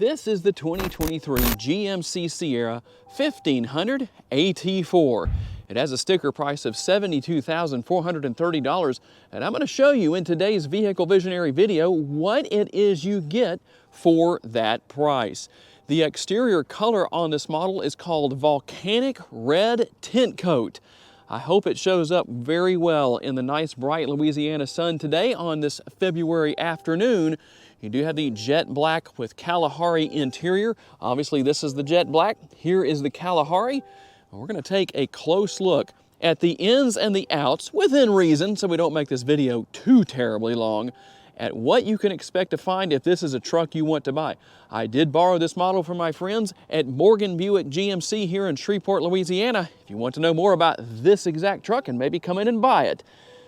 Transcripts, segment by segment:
This is the 2023 GMC Sierra 1500 AT4. It has a sticker price of $72,430, and I'm going to show you in today's Vehicle Visionary video what it is you get for that price. The exterior color on this model is called Volcanic Red Tint Coat. I hope it shows up very well in the nice bright Louisiana sun today on this February afternoon. You do have the jet black with Kalahari interior. Obviously this is the jet black. Here is the Kalahari. We're going to take a close look at the ins and the outs, within reason, so we don't make this video too terribly long, at what you can expect to find if this is a truck you want to buy. I did borrow this model from my friends at Morgan Buick GMC here in Shreveport, Louisiana. If you want to know more about this exact truck and maybe come in and buy it,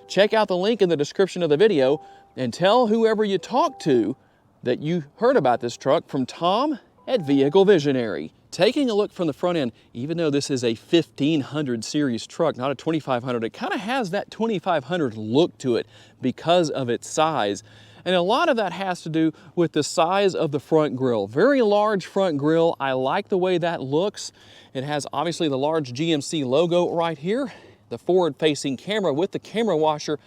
check out the link in the description of the video and tell whoever you talk to that you heard about this truck from Tom at Vehicle Visionary. Taking a look from the front end, even though this is a 1500 series truck, not a 2500, it kind of has that 2500 look to it because of its size. And a lot of that has to do with the size of the front grille. Very large front grille. I like the way that looks. It has obviously the large GMC logo right here, the forward-facing camera with the camera washer.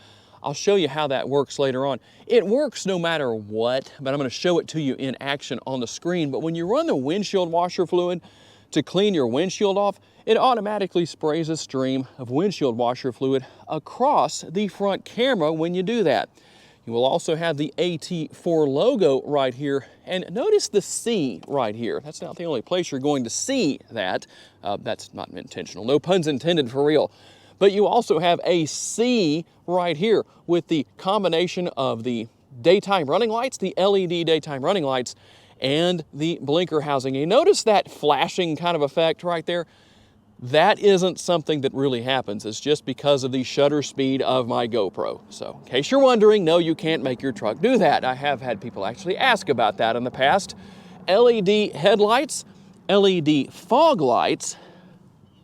I'll show you how that works later on. It works no matter what, but I'm going to show it to you in action on the screen. But when you run the windshield washer fluid to clean your windshield off, it automatically sprays a stream of windshield washer fluid across the front camera when you do that. You will also have the AT4 logo right here, and notice the C right here. That's not the only place you're going to see that. That's not intentional. No puns intended, for real. But you also have a C right here with the combination of the daytime running lights, the LED daytime running lights, and the blinker housing. You notice that flashing kind of effect right there? That isn't something that really happens. It's just because of the shutter speed of my GoPro. So in case you're wondering, no, you can't make your truck do that. I have had people actually ask about that in the past. LED headlights, LED fog lights,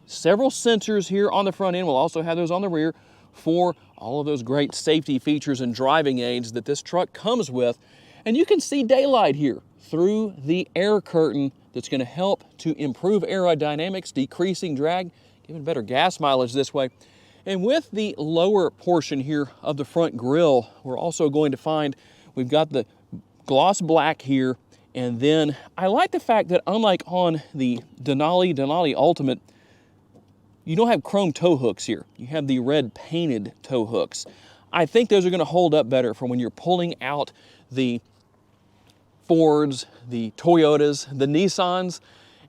several sensors here on the front end. We'll also have those on the rear for all of those great safety features and driving aids that this truck comes with. And you can see daylight here through the air curtain that's going to help to improve aerodynamics, decreasing drag, giving better gas mileage this way. And with the lower portion here of the front grille, we're also going to find we've got the gloss black here. And then I like the fact that unlike on the Denali Ultimate, you don't have chrome tow hooks here. You have the red painted tow hooks. I think those are going to hold up better for when you're pulling out the Fords, the Toyotas, the Nissans,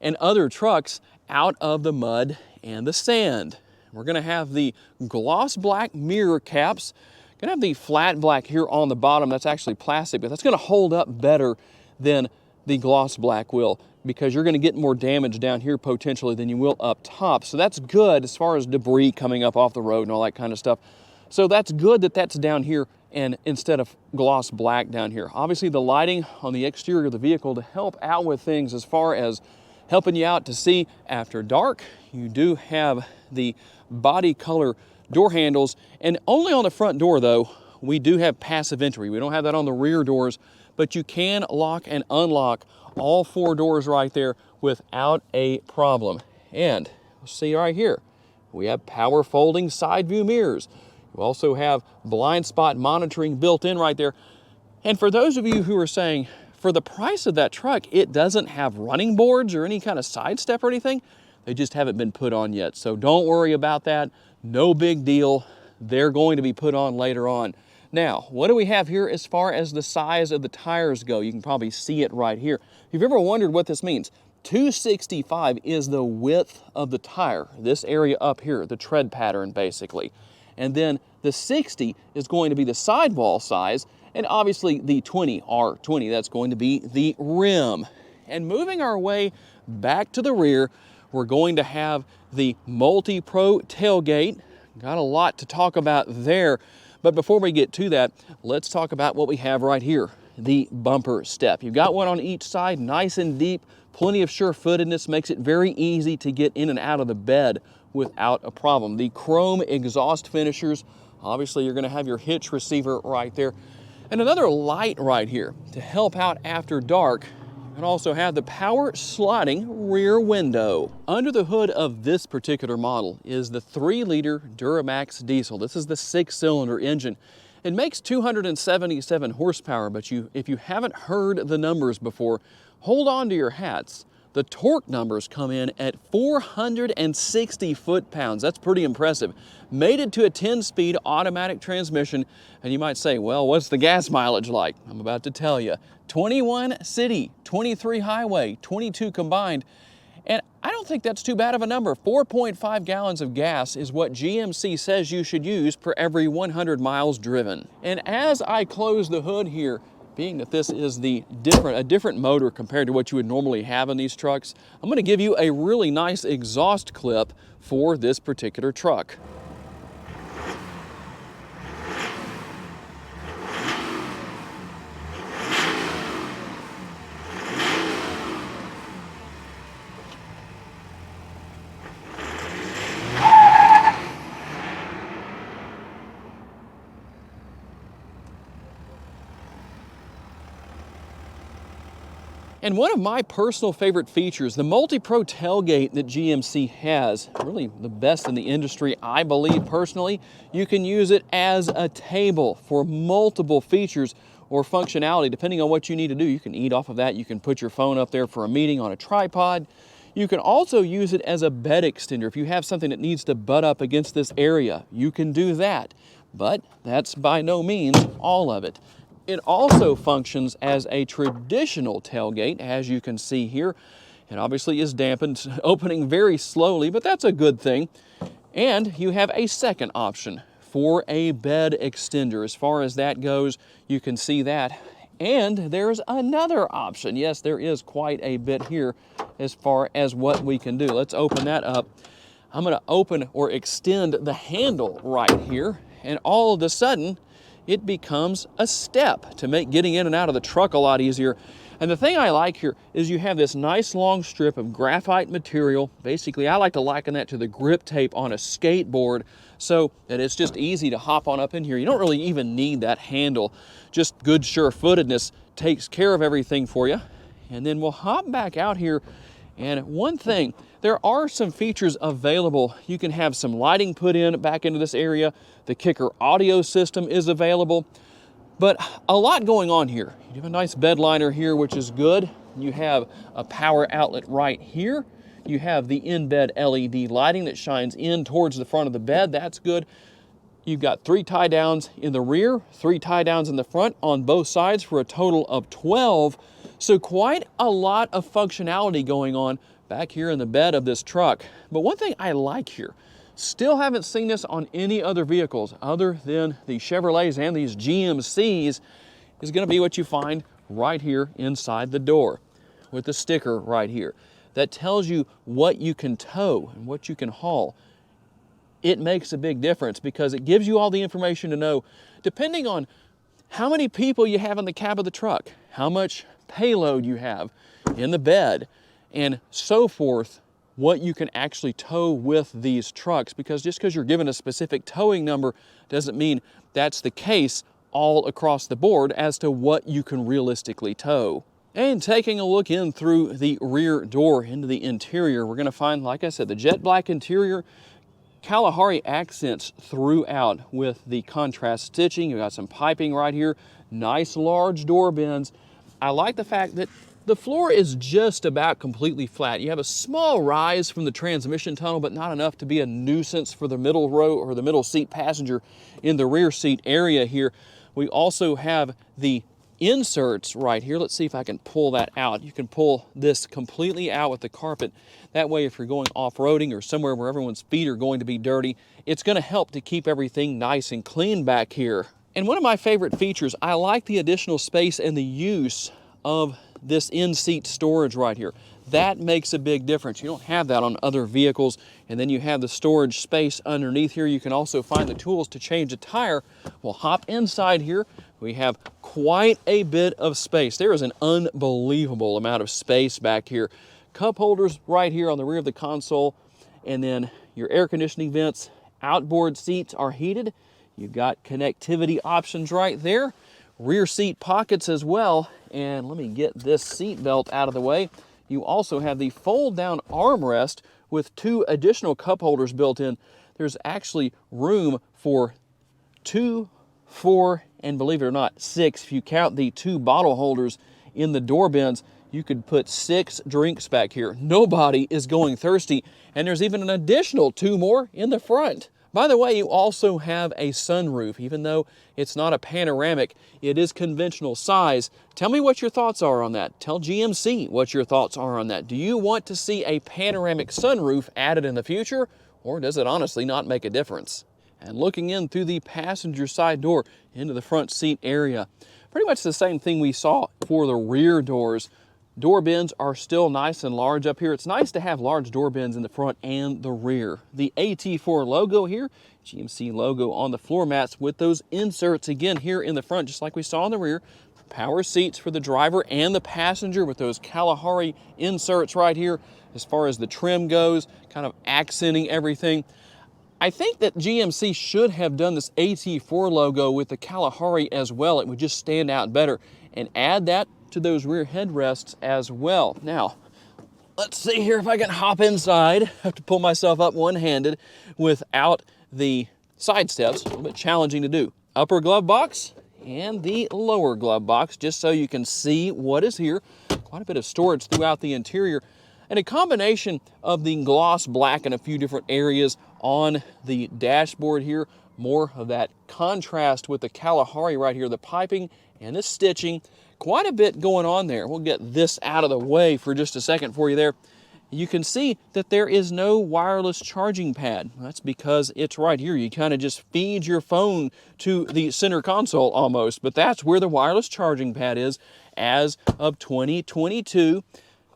and other trucks out of the mud and the sand. We're going to have the gloss black mirror caps. Going to have the flat black here on the bottom. That's actually plastic, but that's going to hold up better than the gloss black will, because you're going to get more damage down here potentially than you will up top. So that's good as far as debris coming up off the road and all that kind of stuff. So that's good that that's down here and instead of gloss black down here. Obviously the lighting on the exterior of the vehicle to help out with things as far as helping you out to see after dark. You do have the body color door handles, and only on the front door though, we do have passive entry. We don't have that on the rear doors, but you can lock and unlock all four doors right there without a problem. And see right here, we have power folding side view mirrors. You also have blind spot monitoring built in right there. And for those of you who are saying, for the price of that truck, it doesn't have running boards or any kind of side step or anything, they just haven't been put on yet. So don't worry about that. No big deal. They're going to be put on later on. Now, what do we have here as far as the size of the tires go? You can probably see it right here. If you've ever wondered what this means, 265 is the width of the tire, this area up here, the tread pattern basically. And then the 60 is going to be the sidewall size, and obviously the 20, R20, that's going to be the rim. And moving our way back to the rear, we're going to have the MultiPro tailgate. Got a lot to talk about there. But before we get to that, let's talk about what we have right here, the bumper step. You've got one on each side, nice and deep, plenty of sure-footedness, makes it very easy to get in and out of the bed without a problem. The chrome exhaust finishers, obviously you're going to have your hitch receiver right there. And another light right here to help out after dark. and also have the power sliding rear window. Under the hood of this particular model is the 3-liter Duramax diesel. This is the 6-cylinder engine. It makes 277 horsepower, but if you haven't heard the numbers before, hold on to your hats. The torque numbers come in at 460 foot-pounds. That's pretty impressive. Mated to a 10-speed automatic transmission, and you might say, well, what's the gas mileage like? I'm about to tell you. 21 city, 23 highway, 22 combined. And I don't think that's too bad of a number. 4.5 gallons of gas is what GMC says you should use per every 100 miles driven. And as I close the hood here, being that this is a different motor compared to what you would normally have in these trucks, I'm going to give you a really nice exhaust clip for this particular truck. And one of my personal favorite features, the MultiPro tailgate that GMC has, really the best in the industry, I believe personally. You can use it as a table for multiple features or functionality, depending on what you need to do. You can eat off of that. You can put your phone up there for a meeting on a tripod. You can also use it as a bed extender. If you have something that needs to butt up against this area, you can do that. But that's by no means all of it. It also functions as a traditional tailgate, as you can see here. It obviously is dampened, opening very slowly, but that's a good thing. And you have a second option for a bed extender. As far as that goes, you can see that. And there's another option. Yes, there is quite a bit here as far as what we can do. Let's open that up. I'm going to open or extend the handle right here, and all of a sudden, it becomes a step to make getting in and out of the truck a lot easier. And the thing I like here is you have this nice long strip of graphite material. Basically, I like to liken that to the grip tape on a skateboard, so that it's just easy to hop on up in here. You don't really even need that handle. Just good sure-footedness takes care of everything for you. And then we'll hop back out here. And one thing, there are some features available. You can have some lighting put in back into this area. The Kicker audio system is available. But a lot going on here. You have a nice bed liner here, which is good. You have a power outlet right here. You have the in-bed LED lighting that shines in towards the front of the bed. That's good. You've got 3 tie downs in the rear, 3 tie downs in the front on both sides for a total of 12. So quite a lot of functionality going on back here in the bed of this truck. But one thing I like here, still haven't seen this on any other vehicles other than the Chevrolets and these GMCs, is going to be what you find right here inside the door with the sticker right here that tells you what you can tow and what you can haul. It makes a big difference because it gives you all the information to know, depending on how many people you have in the cab of the truck, how much payload you have in the bed, and so forth, what you can actually tow with these trucks. Because just because you're given a specific towing number doesn't mean that's the case all across the board as to what you can realistically tow. And taking a look in through the rear door into the interior, we're going to find, like I said, the jet black interior, Kalahari accents throughout with the contrast stitching. You've got some piping right here, nice large door bins. I like the fact that the floor is just about completely flat. You have a small rise from the transmission tunnel, but not enough to be a nuisance for the middle row or the middle seat passenger in the rear seat area here. We also have the inserts right here. Let's see if I can pull that out. You can pull this completely out with the carpet. That way, if you're going off-roading or somewhere where everyone's feet are going to be dirty, it's going to help to keep everything nice and clean back here. And one of my favorite features, I like the additional space and the use of this in-seat storage right here. That makes a big difference. You don't have that on other vehicles. And then you have the storage space underneath here. You can also find the tools to change a tire. We'll hop inside here. We have quite a bit of space. There is an unbelievable amount of space back here. Cup holders right here on the rear of the console. And then your air conditioning vents. Outboard seats are heated. You've got connectivity options right there. rear seat pockets as well. And let me get this seat belt out of the way. You also have the fold down armrest with 2 additional cup holders built in. There's actually room for 2, 4, and believe it or not, 6. If you count the 2 bottle holders in the door bins, you could put 6 drinks back here. Nobody is going thirsty. And there's even an additional 2 more in the front. By the way, you also have a sunroof. Even though it's not a panoramic, it is conventional size. Tell me what your thoughts are on that. Tell GMC what your thoughts are on that. Do you want to see a panoramic sunroof added in the future, or does it honestly not make a difference? And looking in through the passenger side door into the front seat area, pretty much the same thing we saw for the rear doors. Door bins are still nice and large up here. It's nice to have large door bins in the front and the rear. The AT4 logo here, GMC logo on the floor mats with those inserts again here in the front, just like we saw in the rear. Power seats for the driver and the passenger with those Kalahari inserts right here as far as the trim goes, kind of accenting everything. I think that GMC should have done this AT4 logo with the Kalahari as well. It would just stand out better, and add that to those rear headrests as well. Now, let's see here if I can hop inside. I have to pull myself up one-handed without the side steps. A little bit challenging to do. Upper glove box and the lower glove box, just so you can see what is here. Quite a bit of storage throughout the interior, and a combination of the gloss black in a few different areas on the dashboard here. More of that contrast with the Kalahari right here, the piping and the stitching. Quite a bit going on there. We'll get this out of the way for just a second for you there. You can see that there is no wireless charging pad. That's because it's right here. You kind of just feed your phone to the center console almost, but that's where the wireless charging pad is as of 2022.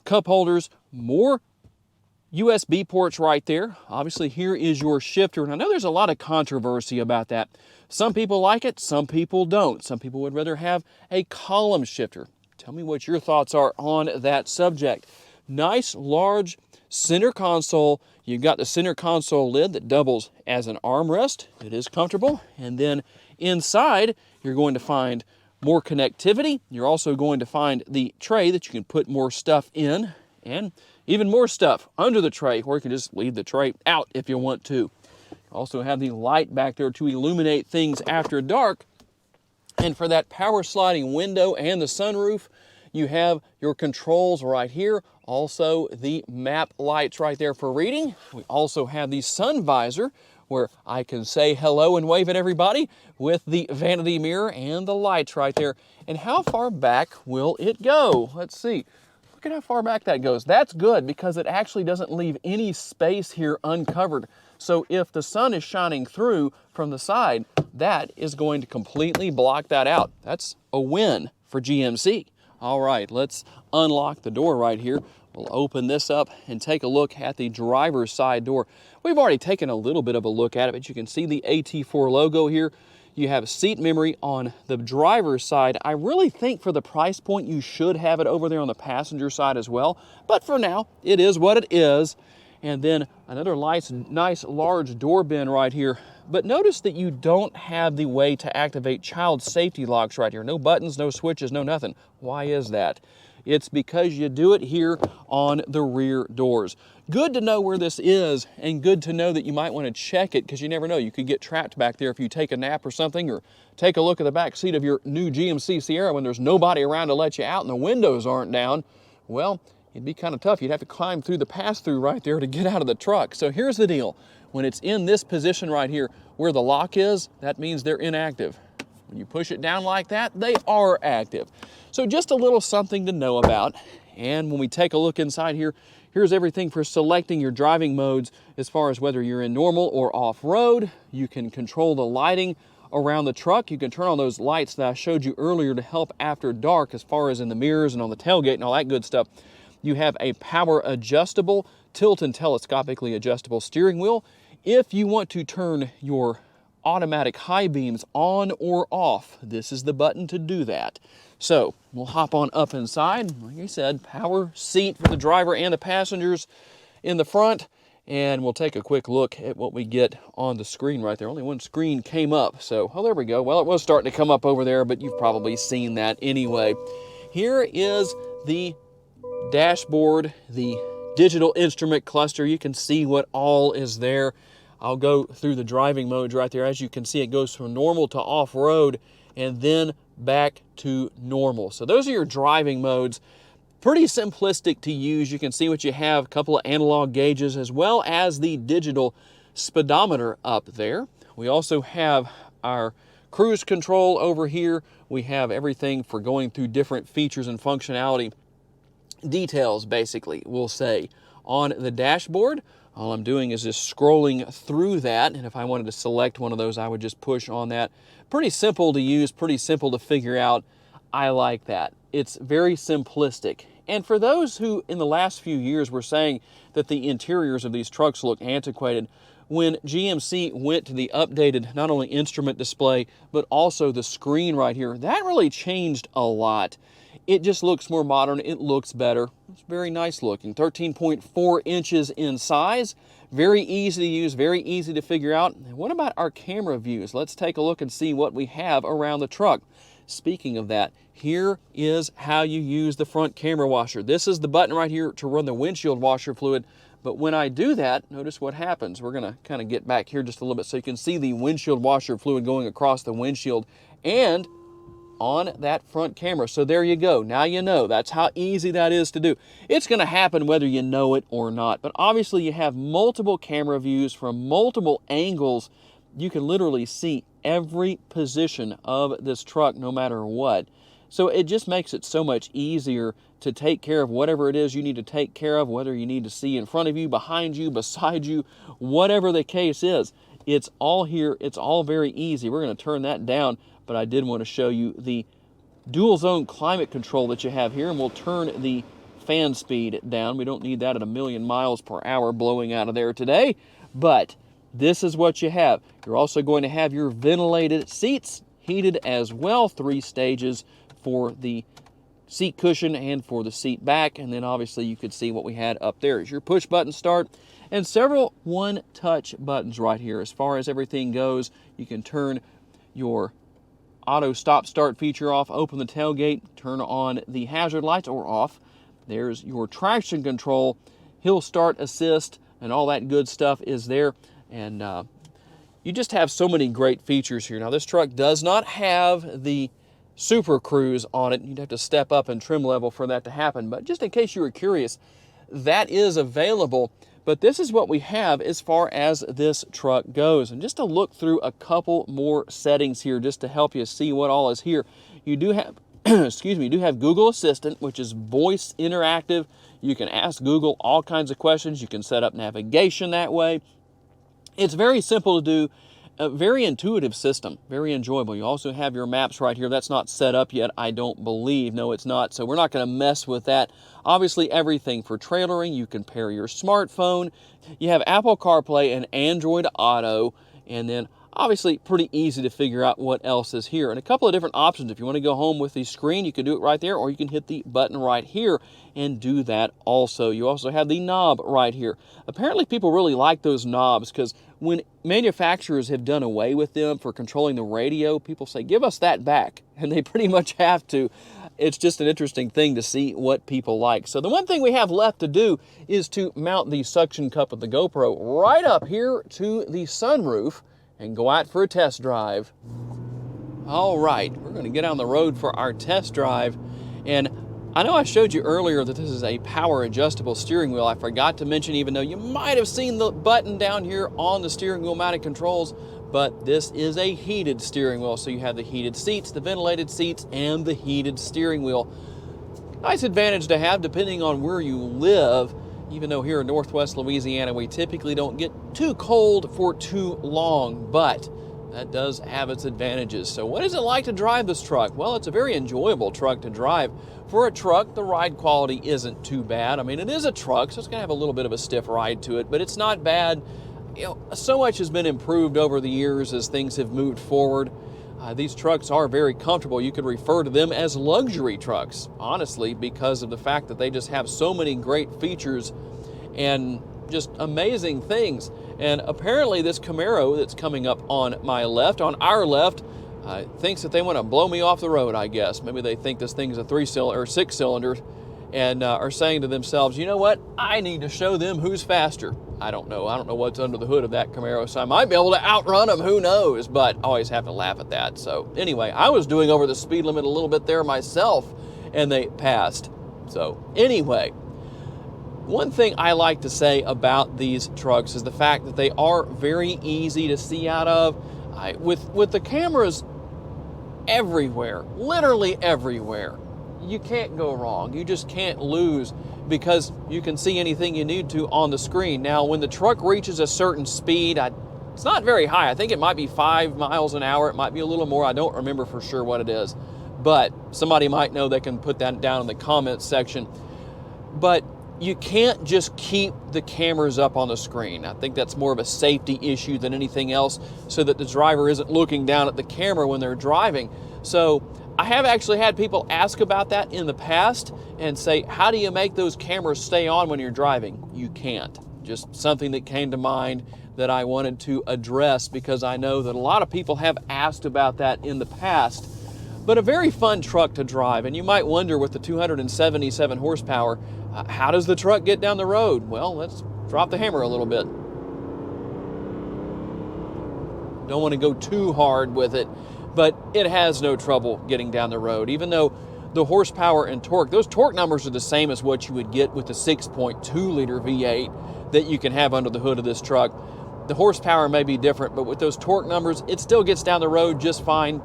Cup holders, more USB ports right there. Obviously, here is your shifter. And I know there's a lot of controversy about that. Some people like it, some people don't. Some people would rather have a column shifter. Tell me what your thoughts are on that subject. Nice, large center console. You've got the center console lid that doubles as an armrest. It is comfortable. And then inside, you're going to find more connectivity. You're also going to find the tray that you can put more stuff in, and even more stuff under the tray, or you can just leave the tray out if you want to. Also have the light back there to illuminate things after dark. And for that power sliding window and the sunroof, you have your controls right here. Also the map lights right there for reading. We also have the sun visor where I can say hello and wave at everybody with the vanity mirror and the lights right there. And how far back will it go? Let's see. Look at how far back that goes. That's good because it actually doesn't leave any space here uncovered. So if the sun is shining through from the side, that is going to completely block that out. That's a win for GMC. All right, let's unlock the door right here. We'll open this up and take a look at the driver's side door. We've already taken a little bit of a look at it, but you can see the AT4 logo here. You have seat memory on the driver's side. I really think for the price point, you should have it over there on the passenger side as well. But for now, it is what it is. And then another nice large door bin right here. But notice that you don't have the way to activate child safety locks right here. No buttons, no switches, no nothing. Why is that? It's because you do it here on the rear doors. Good to know where this is, and good to know that you might want to check it, because you never know. You could get trapped back there if you take a nap or something, or take a look at the back seat of your new GMC Sierra when there's nobody around to let you out and the windows aren't down. Well, it'd be kind of tough. You'd have to climb through the pass-through right there to get out of the truck. So here's the deal. When it's in this position right here where the lock is, that means they're inactive. When you push it down like that, they are active. So just a little something to know about. And when we take a look inside here, here's everything for selecting your driving modes as far as whether you're in normal or off-road. You can control the lighting around the truck. You can turn on those lights that I showed you earlier to help after dark as far as in the mirrors and on the tailgate and all that good stuff. You have a power adjustable, tilt and telescopically adjustable steering wheel. If you want to turn your automatic high beams on or off, this is the button to do that. So we'll hop on up inside. Like I said, power seat for the driver and the passengers in the front. and we'll take a quick look at what we get on the screen right there. Only one screen came up, so, oh, there we go. Well, it was starting to come up over there, but you've probably seen that anyway. Here is the dashboard, the digital instrument cluster. You can see what all is there. I'll go through the driving modes right there. As you can see, it goes from normal to off-road and then back to normal. So those are your driving modes. Pretty simplistic to use. You can see what you have, a couple of analog gauges as well as the digital speedometer up there. We also have our cruise control over here. We have everything for going through different features and functionality details, basically, we'll say, on the dashboard. All I'm doing is just scrolling through that, and if I wanted to select one of those, I would just push on that. Pretty simple to use, pretty simple to figure out. I like that. It's very simplistic. And for those who in the last few years were saying that the interiors of these trucks look antiquated, when GMC went to the updated not only instrument display but also the screen right here, that really changed a lot. It just looks more modern. It looks better. It's very nice looking. 13.4 inches in size. Very easy to use, very easy to figure out. And what about our camera views? Let's take a look and see what we have around the truck. Speaking of that, here is how you use the front camera washer. This is the button right here to run the windshield washer fluid. But when I do that, notice what happens. We're going to kind of get back here just a little bit so you can see the windshield washer fluid going across the windshield and on that front camera. So there you go. Now you know. That's how easy that is to do. It's going to happen whether you know it or not. But obviously you have multiple camera views from multiple angles. You can literally see every position of this truck no matter what. So it just makes it so much easier to take care of whatever it is you need to take care of, whether you need to see in front of you, behind you, beside you, whatever the case is. It's all here. It's all very easy. We're going to turn that down, but I did want to show you the dual zone climate control that you have here, and we'll turn the fan speed down. We don't need that at 1,000,000 miles per hour blowing out of there today, but this is what you have. You're also going to have your ventilated seats, heated as well, 3 stages for the seat cushion and for the seat back. And then obviously you could see what we had up there is your push button start and several one-touch buttons right here. As far as everything goes, you can turn your auto stop start feature off, open the tailgate, turn on the hazard lights or off. There's your traction control, hill start assist, and all that good stuff is there. And you just have so many great features here. Now this truck does not have the Super Cruise on it. You'd have to step up in trim level for that to happen. But just in case you were curious, that is available. But this is what we have as far as this truck goes. And just to look through a couple more settings here just to help you see what all is here. You do have, excuse me, you do have Google Assistant, which is voice interactive. You can ask Google all kinds of questions. You can set up navigation that way. It's very simple to do. A very intuitive system, very enjoyable. You also have your maps right here. That's not set up yet, I don't believe. No, it's not. So we're not going to mess with that. Obviously, everything for trailering. You can pair your smartphone. You have Apple CarPlay and Android Auto. And then, obviously, pretty easy to figure out what else is here. And a couple of different options. If you want to go home with the screen, you can do it right there, or you can hit the button right here and do that also. You also have the knob right here. Apparently, people really like those knobs because when manufacturers have done away with them for controlling the radio, people say, give us that back. And they pretty much have to. It's just an interesting thing to see what people like. So the one thing we have left to do is to mount the suction cup of the GoPro right up here to the sunroof and go out for a test drive. All right, we're going to get on the road for our test drive. And I know I showed you earlier that this is a power adjustable steering wheel. I forgot to mention, even though you might have seen the button down here on the steering wheel mounted controls, but this is a heated steering wheel. So you have the heated seats, the ventilated seats, and the heated steering wheel. Nice advantage to have depending on where you live. Even though here in Northwest Louisiana, we typically don't get too cold for too long, but that does have its advantages. So what is it like to drive this truck? Well, it's a very enjoyable truck to drive. For a truck, the ride quality isn't too bad. I mean, it is a truck, so it's gonna have a little bit of a stiff ride to it, but it's not bad. You know, so much has been improved over the years as things have moved forward. These trucks are very comfortable. You could refer to them as luxury trucks, honestly, because of the fact that they just have so many great features. And just amazing things. And apparently this Camaro that's coming up on my left, on our left, thinks that they want to blow me off the road, I guess. Maybe they think this thing's a 3-cylinder or 6-cylinder and are saying to themselves, you know what, I need to show them who's faster. I don't know what's under the hood of that Camaro, so I might be able to outrun them, who knows, but I always have to laugh at that. So anyway, I was doing over the speed limit a little bit there myself, and they passed. So anyway, one thing I like to say about these trucks is the fact that they are very easy to see out of. With the cameras everywhere, literally everywhere, you can't go wrong. You just can't lose because you can see anything you need to on the screen. Now, when the truck reaches a certain speed, it's not very high. I think it might be 5 miles an hour. It might be a little more. I don't remember for sure what it is, but somebody might know. They can put that down in the comments section. But you can't just keep the cameras up on the screen. I think that's more of a safety issue than anything else, so that the driver isn't looking down at the camera when they're driving. So I have actually had people ask about that in the past and say, how do you make those cameras stay on when you're driving? You can't. Just something that came to mind that I wanted to address, because I know that a lot of people have asked about that in the past. But a very fun truck to drive, and you might wonder, with the 277 horsepower, how does the truck get down the road? Well, let's drop the hammer a little bit. Don't want to go too hard with it, but it has no trouble getting down the road, even though the horsepower and torque, those torque numbers are the same as what you would get with the 6.2 liter V8 that you can have under the hood of this truck. The horsepower may be different, but with those torque numbers, it still gets down the road just fine.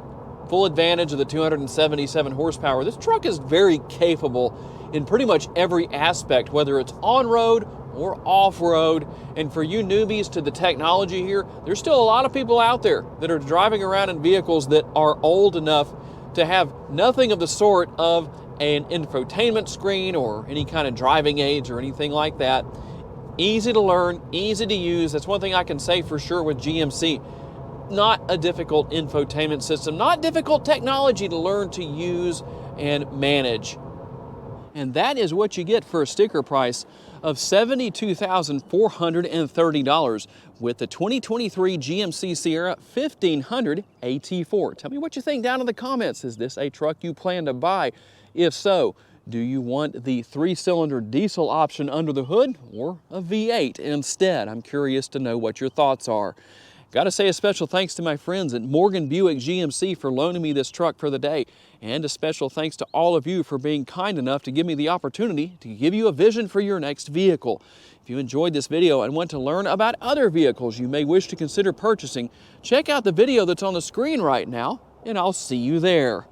Full advantage of the 277 horsepower. This truck is very capable in pretty much every aspect, whether it's on-road or off-road. And for you newbies to the technology here, there's still a lot of people out there that are driving around in vehicles that are old enough to have nothing of the sort of an infotainment screen or any kind of driving aids or anything like that. Easy to learn, easy to use. That's one thing I can say for sure with GMC. Not a difficult infotainment system, not difficult technology to learn to use and manage. And that is what you get for a sticker price of $72,430 with the 2023 GMC Sierra 1500 AT4. Tell me what you think down in the comments. Is this a truck you plan to buy? If so, do you want the 3-cylinder diesel option under the hood or a V8 instead? I'm curious to know what your thoughts are. Got to say a special thanks to my friends at Morgan Buick GMC for loaning me this truck for the day. And a special thanks to all of you for being kind enough to give me the opportunity to give you a vision for your next vehicle. If you enjoyed this video and want to learn about other vehicles you may wish to consider purchasing, check out the video that's on the screen right now, and I'll see you there.